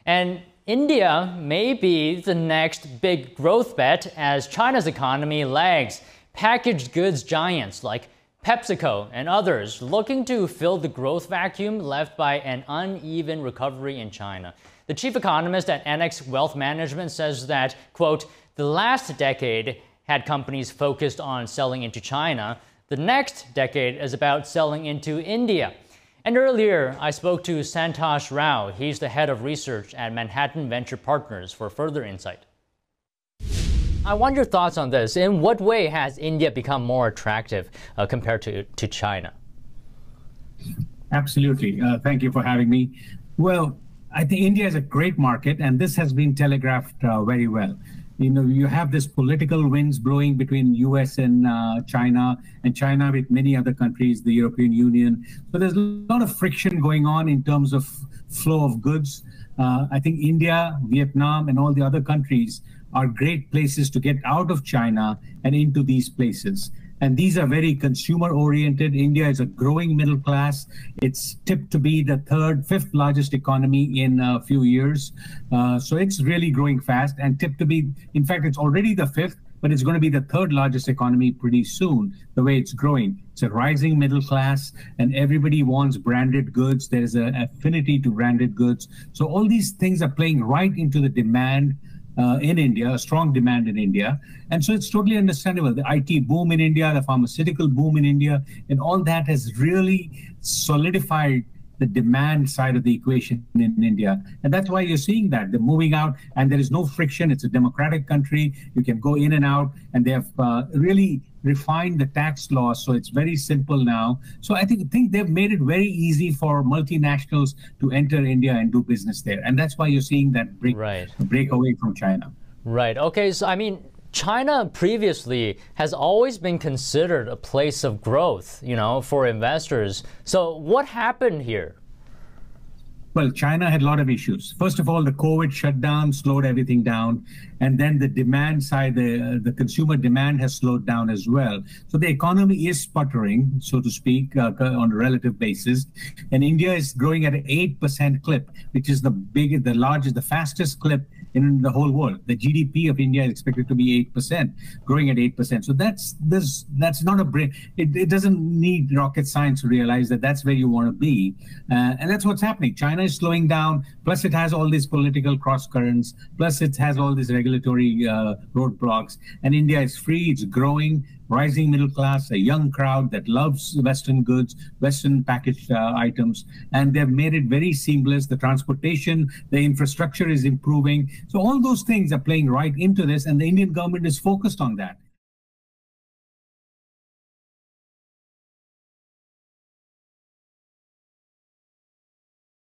And India may be the next big growth bet as China's economy lags. Packaged goods giants like PepsIco and others looking to fill the growth vacuum left by an uneven recovery in China. The chief economist at Annex Wealth Management says that, quote, the last decade had companies focused on selling into China. The next decade is about selling into India. And earlier, I spoke to Santosh Rao. He's the head of research at Manhattan Venture Partners for further insight. I want your thoughts on this. In what way has India become more attractive compared to China? Absolutely. Thank you for having me. Well, I think India is a great market, and this has been telegraphed very well. You know, you have this political winds blowing between US and China with many other countries, the European Union. So there's a lot of friction going on in terms of flow of goods. I think India, Vietnam, and all the other countries are great places to get out of China and into these places. And these are very consumer-oriented. India is a growing middle class. It's tipped to be the fifth largest economy in a few years. So it's really growing fast and tipped to be, in fact, it's already the fifth, but it's going to be the third largest economy pretty soon, the way it's growing. It's a rising middle class, and everybody wants branded goods. There is an affinity to branded goods. So all these things are playing right into the demand in India, a strong demand in India. And so it's totally understandable. The IT boom in India, the pharmaceutical boom in India, and all that has really solidified the demand side of the equation in India. And that's why you're seeing that. They're moving out and there is no friction. It's a democratic country. You can go in and out, and they have really refined the tax laws. So it's very simple now. So I think they've made it very easy for multinationals to enter India and do business there. And that's why you're seeing that break away from China. Right. Okay. So, I mean, China previously has always been considered a place of growth, you know, for investors. So what happened here? Well, China had a lot of issues. First of all, the COVID shutdown slowed everything down. And then the demand side, the consumer demand has slowed down as well. So the economy is sputtering, so to speak, on a relative basis. And India is growing at an 8% clip, which is the largest, the fastest clip in the whole world. The GDP of India is expected to be 8%, growing at 8%. So that's not a break. It doesn't need rocket science to realize that that's where you want to be. And that's what's happening. China is slowing down, plus it has all these political cross currents, plus it has all these regulatory roadblocks. And India is free, it's growing, rising middle class, a young crowd that loves Western goods, Western packaged items, and they've made it very seamless. The transportation, the infrastructure is improving. So all those things are playing right into this, and the Indian government is focused on that.